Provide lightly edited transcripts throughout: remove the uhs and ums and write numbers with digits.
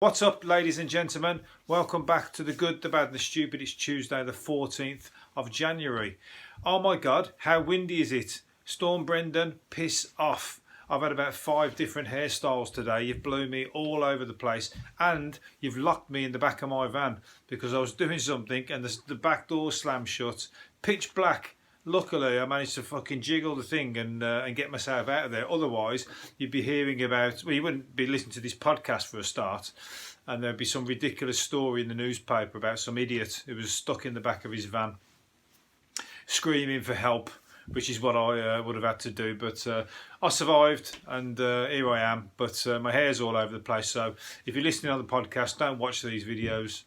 What's up, ladies and gentlemen? Welcome back to The Good, The Bad and The Stupid. It's Tuesday the 14th of January. Oh my God, how windy is it? Storm Brendan, piss off. I've had about 5 different hairstyles today. You've blew me all over the place and you've locked me in the back of my van because I was doing something and the back door slammed shut. Pitch black. Luckily, I managed to fucking jiggle the thing and get myself out of there. Otherwise, you'd be hearing about... Well, you wouldn't be listening to this podcast for a start. And there'd be some ridiculous story in the newspaper about some idiot who was stuck in the back of his van, screaming for help, which is what I would have had to do. But I survived, and here I am. But my hair's all over the place. So if you're listening on the podcast, don't watch these videos.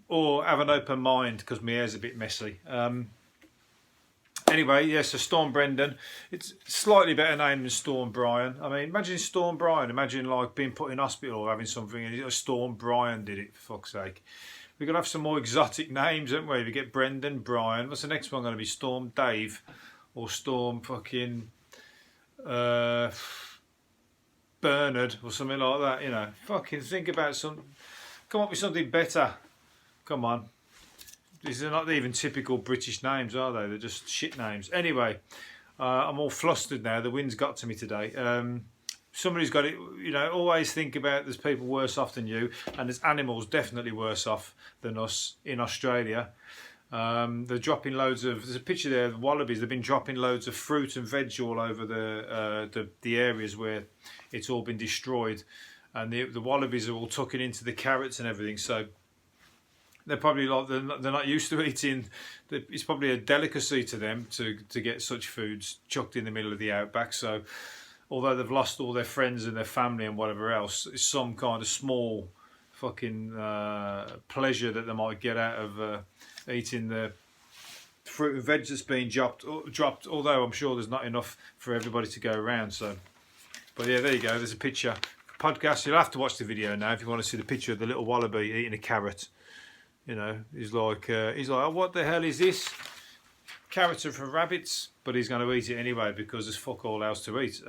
Or have an open mind, because my hair's a bit messy. Anyway, yes, so Storm Brendan. It's slightly better name than Storm Brian. I mean, imagine Storm Brian. Imagine like being put in hospital or having something and Storm Brian did it, for fuck's sake. We've got to have some more exotic names, haven't we? We get Brendan, Brian. What's the next one going to be? Storm Dave or Storm fucking Bernard or something like that, you know. Fucking think about some... Come up with something better. Come on. These are not even typical British names, are they? They're just shit names. Anyway, I'm all flustered now. The wind's got to me today. Somebody's got it, you know, always think about there's people worse off than you, and there's animals definitely worse off than us in Australia. They're dropping loads of... There's a picture there of the wallabies. They've been dropping loads of fruit and veg all over the areas where it's all been destroyed. And the wallabies are all tucking into the carrots and everything, so... They're probably like they're not used to eating. It's probably a delicacy to them to get such foods chucked in the middle of the outback. So, although they've lost all their friends and their family and whatever else, it's some kind of small fucking pleasure that they might get out of eating the fruit and veg that's being dropped. Although I'm sure there's not enough for everybody to go around. So, but yeah, there you go. There's a picture. Podcast. You'll have to watch the video now if you want to see the picture of the little wallaby eating a carrot. You know, he's like, oh, what the hell is this? Carrots are for rabbits, but he's going to eat it anyway because there's fuck all else to eat.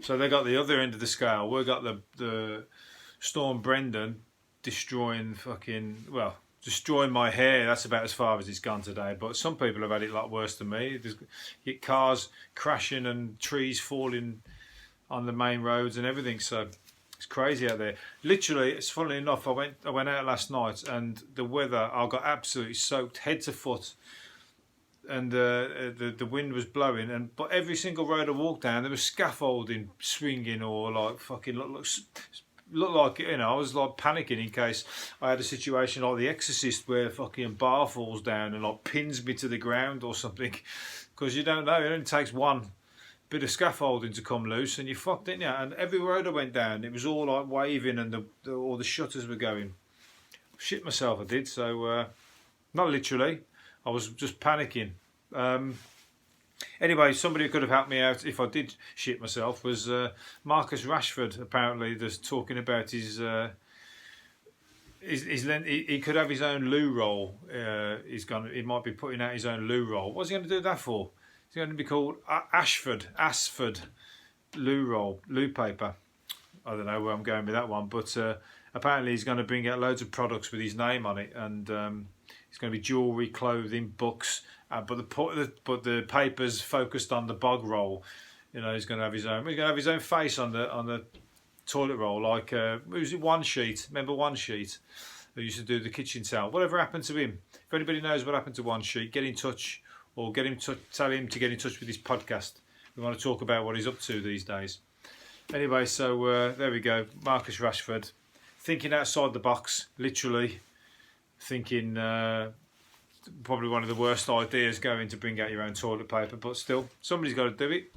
So they got the other end of the scale. We got the Storm Brendan destroying my hair. That's about as far as it's gone today. But some people have had it a lot worse than me. There's get cars crashing and trees falling on the main roads and everything. So. It's crazy out there. Literally, it's funnily enough, I went out last night and the weather, I got absolutely soaked head to foot, and the wind was blowing. But every single road I walked down, there was scaffolding swinging or like fucking look like, you know, I was like panicking in case I had a situation like The Exorcist where fucking bar falls down and like pins me to the ground or something, because you don't know. It only takes one bit of scaffolding to come loose and you fucked, didn't you? And every road I went down, it was all like waving and all the shutters were going. Shit myself I did. So not literally, I was just panicking. Anyway, somebody who could have helped me out if I did shit myself was Marcus Rashford. Apparently there's talking about he could have his own loo roll. He might be putting out his own loo roll. What's he going to do that for? It's going to be called Ashford loo roll, loo paper. I don't know where I'm going with that one, but apparently he's going to bring out loads of products with his name on it, and it's going to be jewellery, clothing, books. But the paper's focused on the bog roll. You know, he's going to have his own. He's going to have his own face on the toilet roll, like was it One Sheet? Remember One Sheet? Who used to do the kitchen towel. Whatever happened to him? If anybody knows what happened to One Sheet, get in touch. Or tell him to get in touch with his podcast. We want to talk about what he's up to these days. Anyway, so there we go. Marcus Rashford, thinking outside the box, literally thinking probably one of the worst ideas going to bring out your own toilet paper, but still, somebody's got to do it.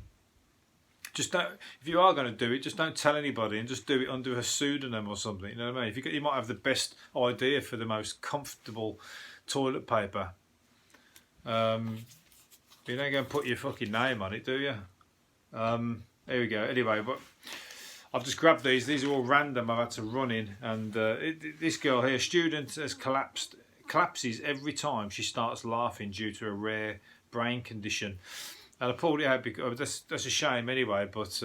Just don't, if you are going to do it, just don't tell anybody and just do it under a pseudonym or something. You know what I mean? You might have the best idea for the most comfortable toilet paper. You don't go and put your fucking name on it, do you? There we go. Anyway, but I've just grabbed these. These are all random. I've had to run in, and this girl here, student, has collapses every time she starts laughing due to a rare brain condition. And I pulled it out because that's a shame anyway. But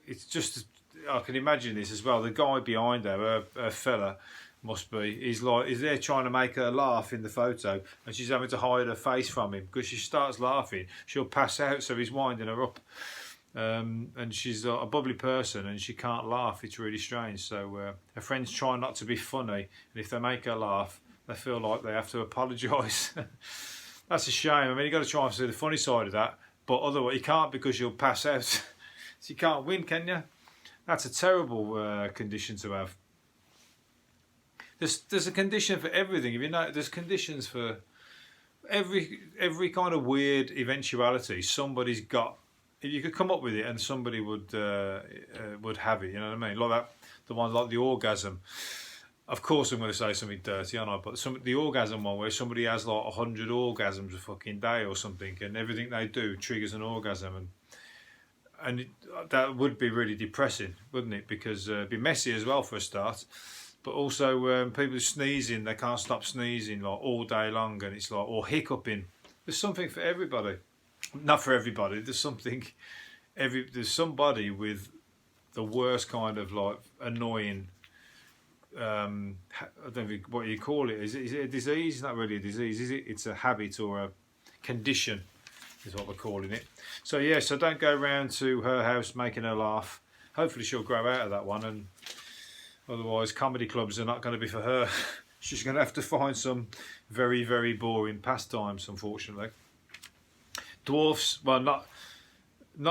it's just I can imagine this as well. The guy behind her fella, must be, he's there trying to make her laugh in the photo, and she's having to hide her face from him because she starts laughing, she'll pass out, so he's winding her up. And she's a bubbly person and she can't laugh. It's really strange. So her friends try not to be funny, and if they make her laugh, they feel like they have to apologise. That's a shame. I mean, you've got to try and see the funny side of that, but otherwise you can't, because you'll pass out. So you can't win, can you? That's a terrible condition to have. There's a condition for everything. If you know, there's conditions for every kind of weird eventuality. Somebody's got. If you could come up with it, and somebody would have it. You know what I mean? Like that, the one like the orgasm. Of course, I'm going to say something dirty, aren't I? But the orgasm one, where somebody has like 100 orgasms a fucking day or something, and everything they do triggers an orgasm, and that would be really depressing, wouldn't it? Because it'd be messy as well for a start. But also, people sneezing, they can't stop sneezing like all day long, and it's like, or hiccuping. There's something for everybody. Not for everybody. There's something. There's somebody with the worst kind of like annoying. I don't know what you call it. Is it a disease? Not really a disease, is it? It's a habit or a condition, is what we're calling it. So yeah. So don't go round to her house making her laugh. Hopefully she'll grow out of that one, and otherwise comedy clubs are not going to be for her. She's going to have to find some very, very boring pastimes, unfortunately. Dwarfs, well, not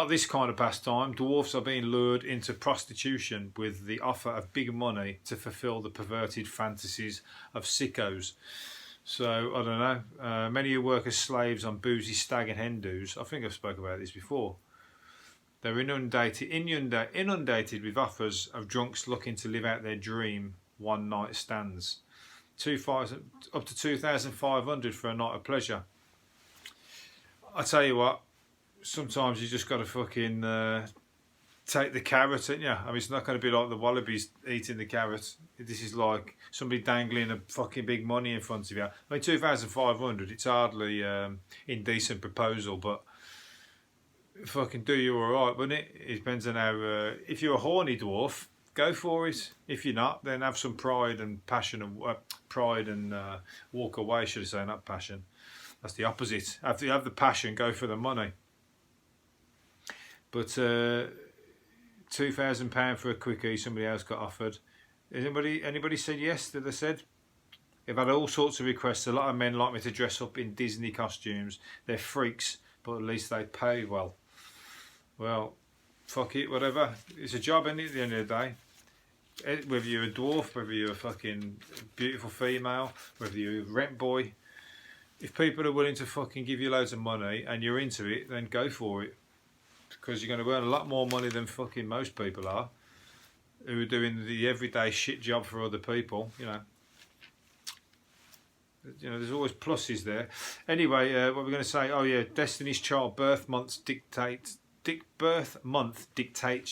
this kind of pastime. Dwarfs are being lured into prostitution with the offer of big money to fulfil the perverted fantasies of sickos. So, I don't know. Many who work as slaves on boozy stag and hen do's. I think I've spoken about this before. They're inundated with offers of drunks looking to live out their dream one-night stands. Up to 2,500 for a night of pleasure. I tell you what, sometimes you just got to fucking take the carrot, ain't you? I mean, it's not going to be like the wallabies eating the carrot. This is like somebody dangling a fucking big money in front of you. I mean, 2,500, it's hardly indecent proposal, but fucking do you alright, wouldn't it? It depends on how. If you're a horny dwarf, go for it. If you're not, then have some pride and passion and walk away. Should I say, not passion? That's the opposite. After you have the passion, go for the money. But £2,000 for a quickie, somebody else got offered. Anybody said yes? Did they said? I've had all sorts of requests. A lot of men like me to dress up in Disney costumes. They're freaks, but at least they pay well. Well, fuck it, whatever. It's a job, isn't it, at the end of the day? Whether you're a dwarf, whether you're a fucking beautiful female, whether you're a rent boy. If people are willing to fucking give you loads of money and you're into it, then go for it. Because you're going to earn a lot more money than fucking most people are, who are doing the everyday shit job for other people, you know. You know, there's always pluses there. Anyway, what we're going to say, oh yeah, Destiny's Child birth month dictates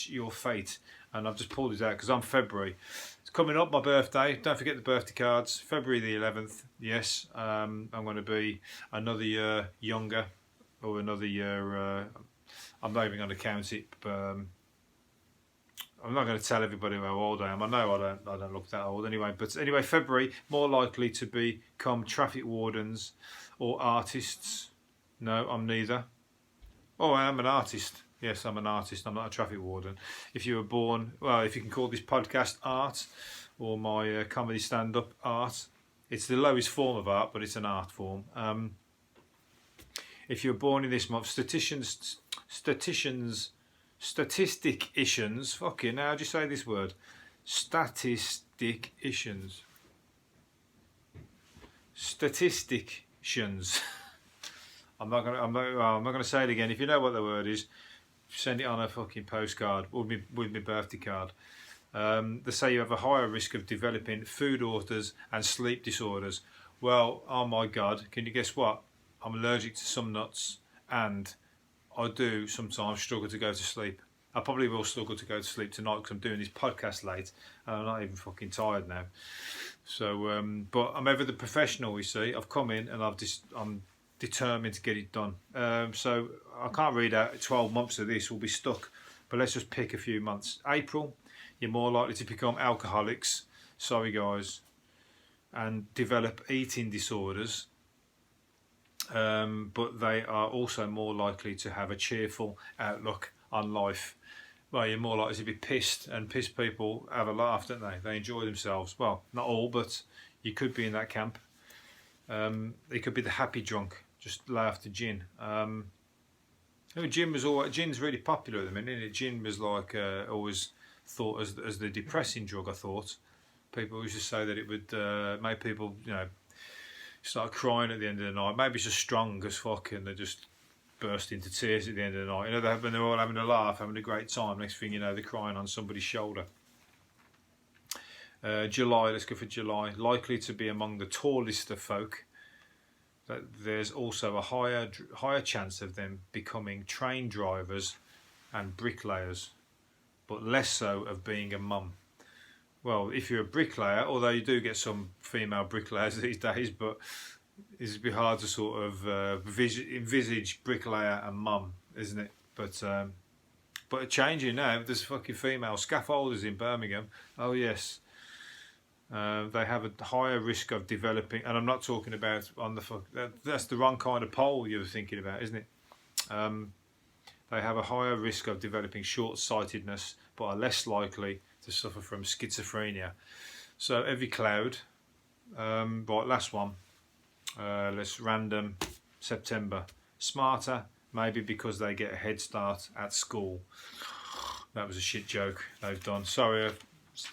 your fate. And I've just pulled it out because I'm February. It's coming up, my birthday. Don't forget the birthday cards. February the 11th. Yes, I'm going to be another year younger, or another year. I'm not even going to count it. But, I'm not going to tell everybody how old I am. I know I don't look that old anyway. But anyway, February, more likely to become traffic wardens or artists. No, I'm neither. Oh, I am an artist. Yes, I'm an artist. I'm not a traffic warden. If you were born, well, if you can call this podcast art, or my comedy stand-up art, it's the lowest form of art, but it's an art form. If you were born in this month, statisticians, fucking, how do you say this word? Statisticians. I'm not gonna say it again. If you know what the word is, send it on a fucking postcard with my birthday card. They say you have a higher risk of developing food orders and sleep disorders. Well, oh my God, can you guess what? I'm allergic to some nuts, and I do sometimes struggle to go to sleep. I probably will struggle to go to sleep tonight because I'm doing this podcast late, and I'm not even fucking tired now. So, but I'm ever the professional, you see. I've come in and I'm determined to get it done. So I can't read out 12 months of this. We'll be stuck. But let's just pick a few months. April, you're more likely to become alcoholics, sorry guys, and develop eating disorders. But they are also more likely to have a cheerful outlook on life. Well, you're more likely to be pissed, and pissed people have a laugh, don't they? They enjoy themselves. Well, not all, but you could be in that camp. It could be the happy drunk, just lay after gin. Gin was gin's really popular at the minute, isn't it? Gin was like always thought as the depressing drug. I thought people used to say that it would make people, start crying at the end of the night. Maybe it's just strong as fuck, and they just burst into tears at the end of the night. When they're all having a laugh, having a great time. Next thing you know, they're crying on somebody's shoulder. July, let's go for July. Likely to be among the tallest of folk. There's also a higher chance of them becoming train drivers and bricklayers, but less so of being a mum. Well, if you're a bricklayer, although you do get some female bricklayers these days, but it's a bit hard to sort of envisage bricklayer and mum, isn't it? But changing now. There's fucking female scaffolders in Birmingham. Oh yes. They have a higher risk of developing, and I'm not talking about that's the wrong kind of pole you're thinking about, isn't it? They have a higher risk of developing short-sightedness, but are less likely to suffer from schizophrenia. So every cloud. Right, last one. Let's random September. Smarter, maybe because they get a head start at school. That was a shit joke they've done. Sorry.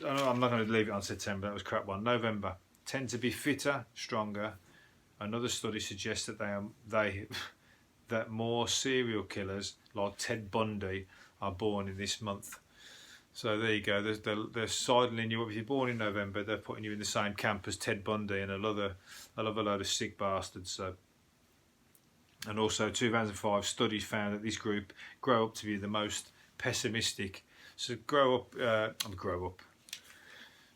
I'm not going to leave it on September, that was a crap one. November, tend to be fitter, stronger. Another study suggests that that more serial killers like Ted Bundy are born in this month. So there you go, they're sidling you up. If you're born in November, they're putting you in the same camp as Ted Bundy and another load of sick bastards. So. And also 2005 studies found that this group grow up to be the most pessimistic. So grow up.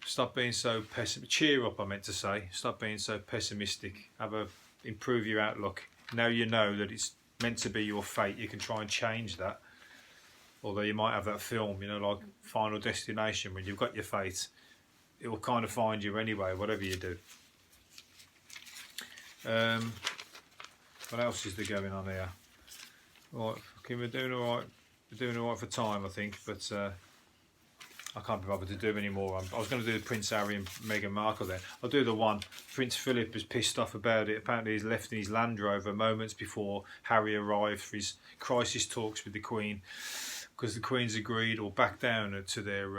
Stop being so pessimistic. Cheer up, I meant to say. Stop being so pessimistic. Improve your outlook. Now you know that it's meant to be your fate. You can try and change that. Although you might have that film, like Final Destination, when you've got your fate, it will kind of find you anyway, whatever you do. What else is there going on here? Right, okay, we're doing all right. We're doing all right for time, I think, but I can't be bothered to do any more. I was going to do the Prince Harry and Meghan Markle then. I'll do the one. Prince Phillip is pissed off about it. Apparently he's left in his Land Rover moments before Harry arrived for his crisis talks with the Queen, because the Queen's agreed or backed down to their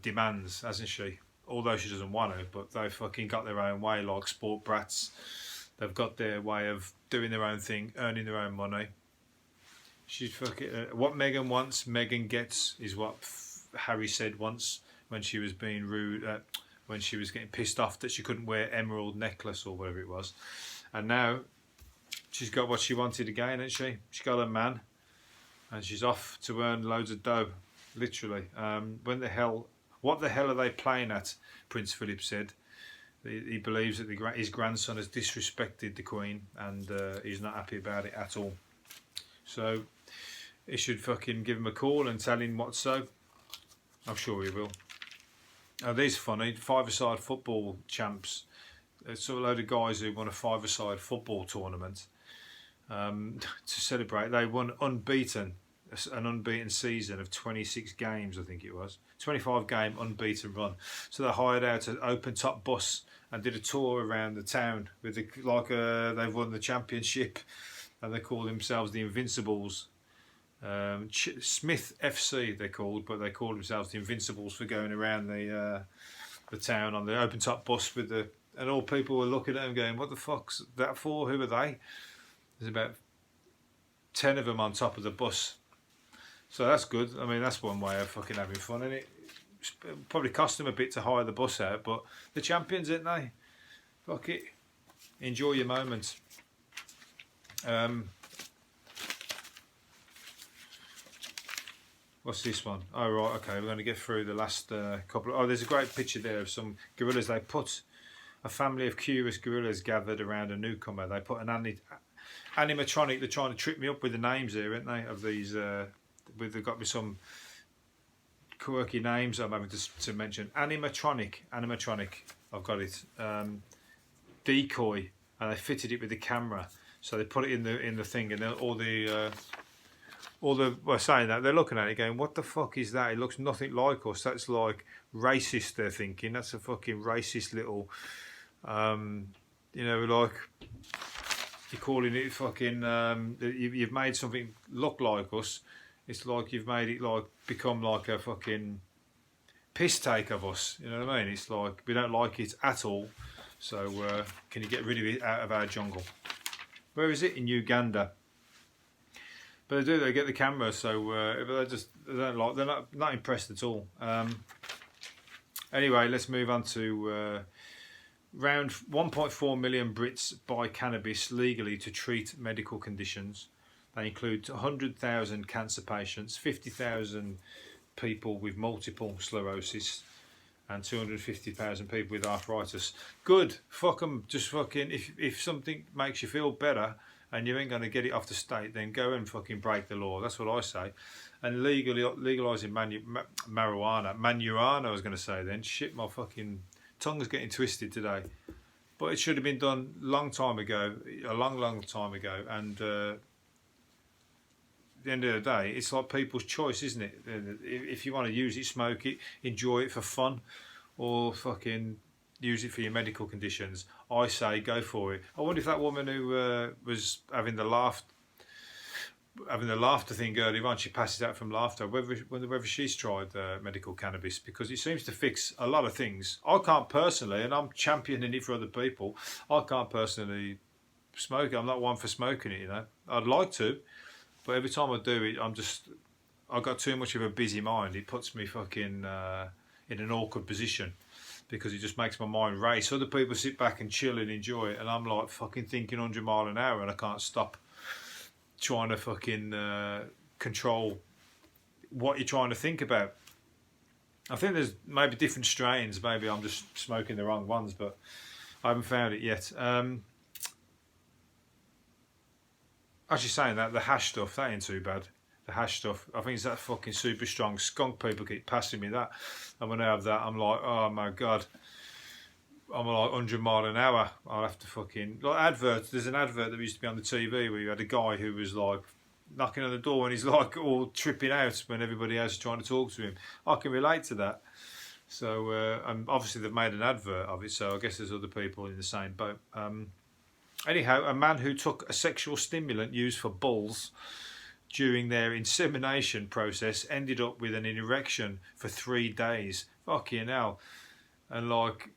demands, hasn't she? Although she doesn't want to, but they fucking got their own way, like sport brats. They've got their way of doing their own thing, earning their own money. She's fucking what Meghan wants, Meghan gets, is what Harry said once when she was being rude, when she was getting pissed off that she couldn't wear emerald necklace or whatever it was, and now she's got what she wanted again, hasn't she? She got a man, and she's off to earn loads of dough, literally. What the hell are they playing at? Prince Philip said. He believes that his grandson has disrespected the Queen, and he's not happy about it at all. So he should fucking give him a call and tell him what's so. I'm sure he will. Oh, these are funny. Five-a-side football champs. It's a load of guys who won a five-a-side football tournament to celebrate. They won an unbeaten season of 26 games, I think it was. 25-game unbeaten run. So they hired out an open-top bus and did a tour around the town with they've won the championship, and they call themselves the Invincibles. Smith FC they're called, but they call themselves the Invincibles for going around the town on the open-top bus and all people were looking at them going, "What the fuck's that for? Who are they?" There's about 10 of them on top of the bus. So that's good. I mean, that's one way of fucking having fun, isn't it? Probably cost them a bit to hire the bus out, but the champions, aren't they? Fuck it. Enjoy your moment. What's this one? Oh, right, okay. We're going to get through the last couple. Oh, there's a great picture there of some gorillas. They put a family of curious gorillas gathered around a newcomer. They put an animatronic. They're trying to trip me up with the names here, aren't they? Of these... they've got me some quirky names I'm having to mention. Animatronic. I've got it. Decoy, and they fitted it with the camera, so they put it in the thing, and then all the well, saying that, they're looking at it going, what the fuck is that? It looks nothing like us. That's like racist, they're thinking. That's a fucking racist little, you know, like, you're calling it fucking, you've made something look like us. It's like you've made it like become like a fucking piss take of us. You know what I mean? It's like we don't like it at all. So can you get rid of it out of our jungle? Where is it? In Uganda. But they get the camera, so they're not impressed at all. Anyway, let's move on to around 1.4 million Brits buy cannabis legally to treat medical conditions. They include 100,000 cancer patients, 50,000 people with multiple sclerosis, and 250,000 people with arthritis. Good. Fuck them. Just fucking, if something makes you feel better and you ain't going to get it off the state, then go and fucking break the law. That's what I say. And legalising marijuana, I was going to say then. Shit, my fucking tongue's getting twisted today. But it should have been done a long time ago. And at the end of the day, it's like people's choice, isn't it? If you want to use it, smoke it, enjoy it for fun, or fucking use it for your medical conditions, I say go for it. I wonder if that woman who was having the laughter thing earlier on, she passes out from laughter, whether she's tried medical cannabis, because it seems to fix a lot of things. I can't personally, and I'm championing it for other people, I can't personally smoke it. I'm not one for smoking it, you know. I'd like to, but every time I do it, I've got too much of a busy mind. It puts me fucking in an awkward position, because it just makes my mind race. Other people sit back and chill and enjoy it, and I'm like fucking thinking 100 mile an hour, and I can't stop trying to fucking control what you're trying to think about. I think there's maybe different strains. Maybe I'm just smoking the wrong ones, but I haven't found it yet. Actually, saying that, the hash stuff, that ain't too bad. The hash stuff, I think it's that fucking super strong skunk. People keep passing me that, and when I have that, I'm like, oh my god, I'm like 100 mile an hour. I'll have to fucking, like, adverts. There's an advert that used to be on the TV where you had a guy who was like knocking on the door and he's like all tripping out when everybody else is trying to talk to him. I can relate to that. So and obviously they've made an advert of it, so I guess there's other people in the same boat. Anyhow, a man who took a sexual stimulant used for bulls during their insemination process ended up with an erection for 3 days. Fucking hell. And like,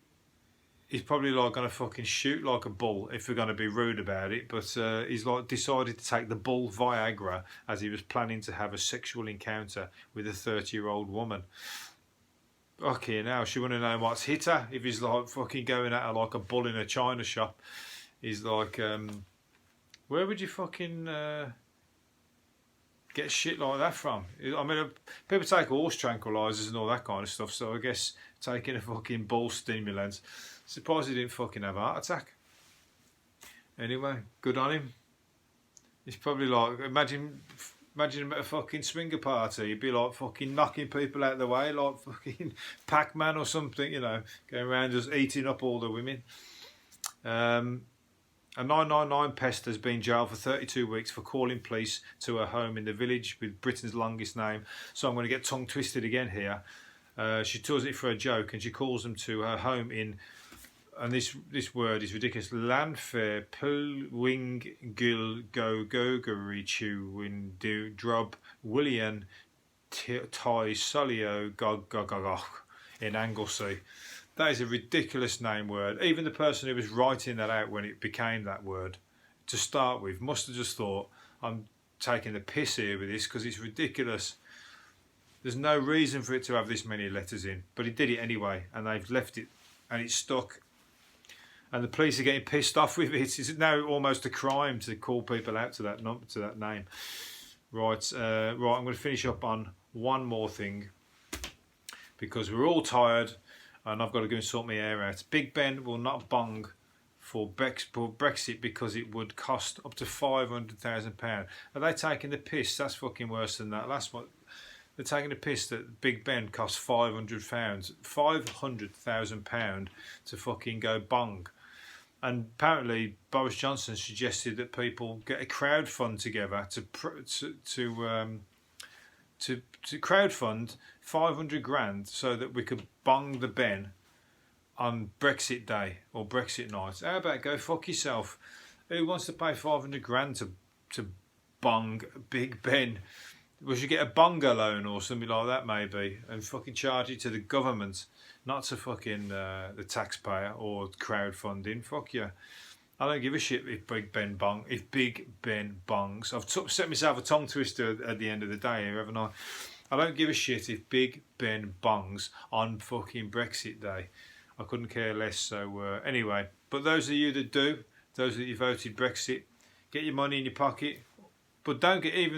he's probably like going to fucking shoot like a bull if we're going to be rude about it, but he's like decided to take the bull Viagra as he was planning to have a sexual encounter with a 30-year-old woman. Fucking hell, she wouldn't know what's hit her if he's like fucking going at her like a bull in a china shop. He's like, where would you fucking get shit like that from? I mean, people take horse tranquilizers and all that kind of stuff, so I guess taking a fucking bull stimulant. Surprised he didn't fucking have a heart attack. Anyway, good on him. He's probably like, imagine him at a fucking swinger party. He'd be like fucking knocking people out of the way, like fucking Pac-Man or something, you know, going around just eating up all the women. A 999 pest has been jailed for 32 weeks for calling police to her home in the village with Britain's longest name. So I'm going to get tongue twisted again here. She does it for a joke, and she calls them to her home in, and this word is ridiculous, Lanfair Pulwing Gil Go Gogari Chu Win Do Drob William Tai Solio Gog Gog in Anglesey. That is a ridiculous name word. Even the person who was writing that out when it became that word, to start with, must have just thought, I'm taking the piss here with this because it's ridiculous. There's no reason for it to have this many letters in, but he did it anyway, and they've left it, and it's stuck. And the police are getting pissed off with it. It's now almost a crime to call people out to that number, to that name. Right, I'm going to finish up on one more thing, because we're all tired. And I've got to go and sort my hair out. Big Ben will not bong for Brexit because it would cost up to £500,000. Are they taking the piss? That's fucking worse than that. That's what they're taking a piss that Big Ben costs £500,000 to fucking go bung. And apparently Boris Johnson suggested that people get a crowdfund together to crowdfund 500 grand so that we could bung the Ben on Brexit Day or Brexit night. How about go fuck yourself? Who wants to pay 500 grand to bung Big Ben? We should get a bunga loan or something like that maybe, and fucking charge it to the government, not to fucking the taxpayer or crowdfunding. Fuck you. I don't give a shit if Big Ben bungs. I've set myself a tongue twister at the end of the day here, haven't I? I don't give a shit if Big Ben bungs on fucking Brexit Day. I couldn't care less. So anyway, but those of you that do, those that you voted Brexit, get your money in your pocket. But don't get your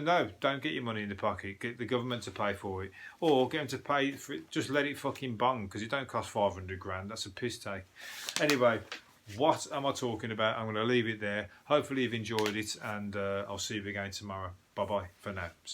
money in the pocket. Get the government to pay for it, or get them to pay for it. Just let it fucking bung, because it don't cost 500 grand. That's a piss take. Anyway, what am I talking about? I'm going to leave it there. Hopefully you've enjoyed it, and I'll see you again tomorrow. Bye bye for now. See you.